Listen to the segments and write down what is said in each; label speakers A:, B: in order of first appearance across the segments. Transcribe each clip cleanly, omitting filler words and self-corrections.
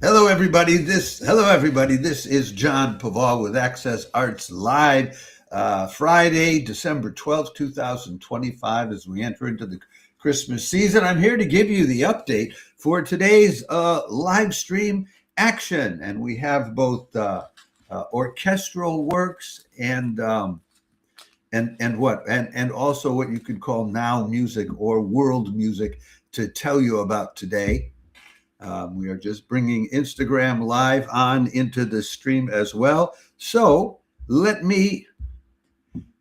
A: Hello, everybody. This is John Paval with Access Arts Live, Friday, December 12th, 2025, as we enter into the Christmas season. I'm here to give you the update for today's live stream action. And we have both orchestral works and also what you could call now music or world music to tell you about today. We are just bringing Instagram Live on into the stream as well. So let me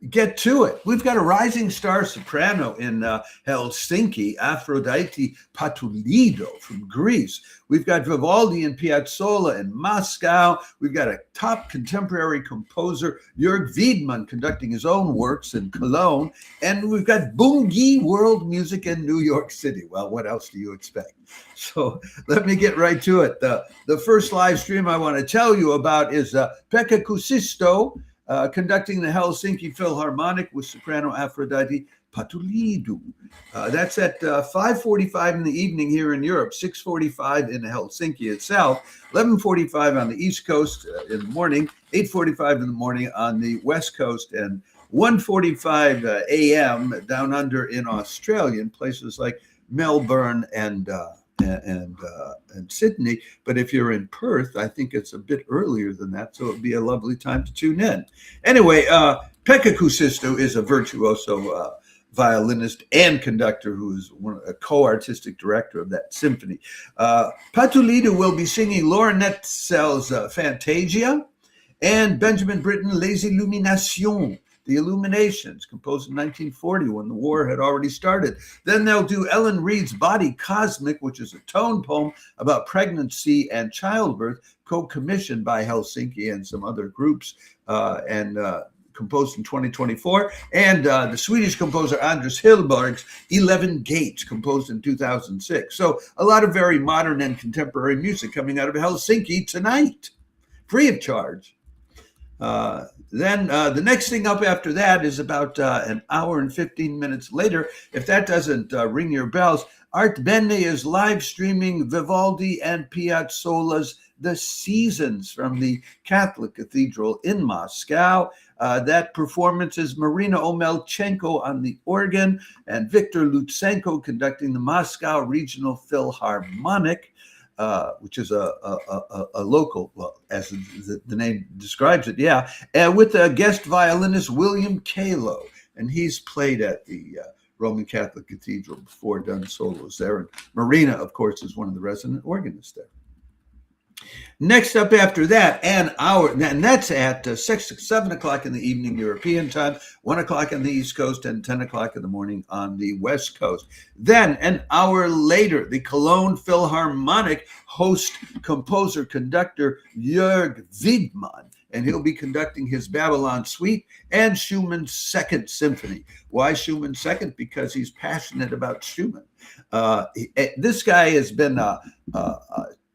A: get to it. We've got a rising star soprano in Helsinki, Aphrodite Patoulidou from Greece. We've got Vivaldi and Piazzola in Moscow. We've got a top contemporary composer, Jörg Widmann, conducting his own works in Cologne. And we've got Boonghee world music in New York City. Well, what else do you expect? So let me get right to it. The first live stream I want to tell you about is Pekka Kuusisto, conducting the Helsinki Philharmonic with soprano Aphrodite Patoulidou. That's at 5:45 in the evening here in Europe, 6:45 in Helsinki itself, 11:45 on the East Coast in the morning, 8:45 in the morning on the West Coast, and 1:45 a.m. down under in Australia, in places like Melbourne and Sydney. But if you're in Perth, I think it's a bit earlier than that, so it'd be a lovely time to tune in. Anyway, Pekka Kuusisto is a virtuoso violinist and conductor who is a co-artistic director of that symphony. Patoulidou will be singing Laura Netzel's Fantasia and Benjamin Britten Les Illuminations, The Illuminations, composed in 1940 when the war had already started. Then they'll do Ellen Reid's Body Cosmic, which is a tone poem about pregnancy and childbirth, co-commissioned by Helsinki and some other groups, and composed in 2024. And the Swedish composer Anders Hillberg's 11 Gates, composed in 2006. So a lot of very modern and contemporary music coming out of Helsinki tonight, free of charge. Then the next thing up after that is about an hour and 15 minutes later. If that doesn't ring your bells, Artbene is live streaming Vivaldi and Piazzola's The Seasons from the Catholic Cathedral in Moscow. That performance is Marina Omelchenko on the organ and Viktor Lutsenko conducting the Moscow Regional Philharmonic. Which is a local, well, as the name describes it, yeah, with a guest violinist, William Kalo, and he's played at the Roman Catholic Cathedral before, done solos there. And Marina, of course, is one of the resident organists there. Next up after that, an hour, and that's at 7 o'clock in the evening European time, 1 o'clock on the East Coast, and 10 o'clock in the morning on the West Coast. Then an hour later, the Cologne Philharmonic host composer conductor Jörg Widmann, and he'll be conducting his Babylon Suite and Schumann's Second Symphony. Why Schumann's Second? Because he's passionate about Schumann. This guy has been a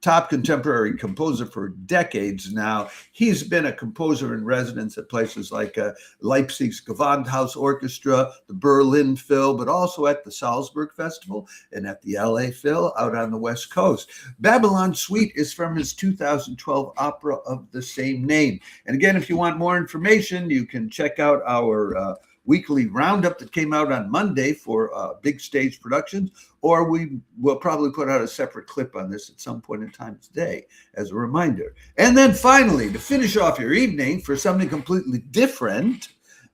A: top contemporary composer for decades now. He's been a composer in residence at places like Leipzig's Gewandhaus Orchestra, the Berlin Phil, but also at the Salzburg Festival and at the LA Phil out on the West Coast. Babylon Suite is from his 2012 opera of the same name. And again, if you want more information, you can check out our weekly roundup that came out on Monday for big stage productions, or we will probably put out a separate clip on this at some point in time today as a reminder. And then finally, to finish off your evening for something completely different,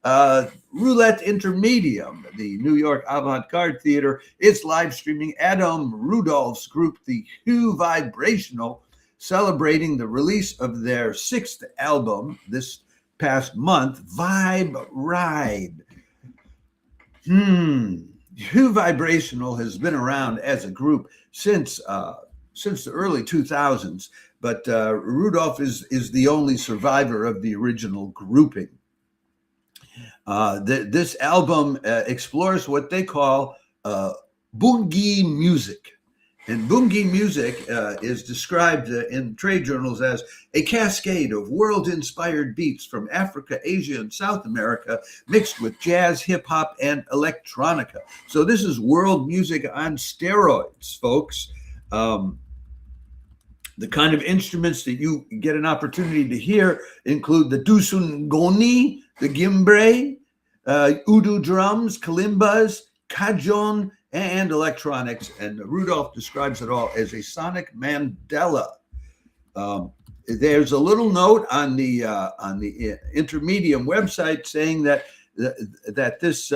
A: Roulette Intermedium, the New York avant-garde theater, is live streaming Adam Rudolph's group, the Hue Vibrational, celebrating the release of their 6th album this past month, Vibe Ride. Hue Vibrational has been around as a group since the early 2000s, but Rudolph is the only survivor of the original grouping. This album explores what they call Boonghee music. And Boonghee music is described in trade journals as a cascade of world-inspired beats from Africa, Asia, and South America, mixed with jazz, hip-hop, and electronica. So this is world music on steroids, folks. The kind of instruments that you get an opportunity to hear include the dusungoni, the gimbre, udu drums, kalimbas, cajon, and electronics. And Rudolph describes it all as a sonic mandala. There's a little note on the Intermedium website saying that this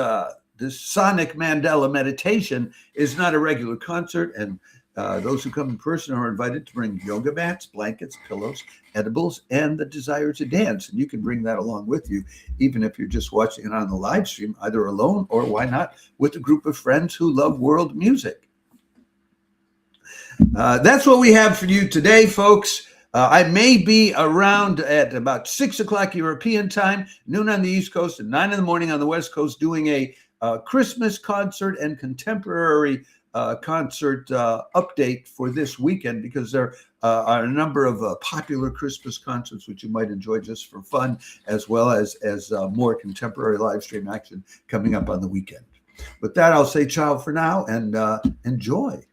A: sonic mandala meditation is not a regular concert, and those who come in person are invited to bring yoga mats, blankets, pillows, edibles, and the desire to dance. And you can bring that along with you, even if you're just watching it on the live stream, either alone or, why not, with a group of friends who love world music. That's what we have for you today, folks. I may be around at about 6 o'clock European time, noon on the East Coast, and 9 in the morning on the West Coast, doing a Christmas concert and contemporary concert update for this weekend, because there are a number of popular Christmas concerts which you might enjoy just for fun, as well as more contemporary live stream action coming up on the weekend. With that, I'll say ciao for now and enjoy.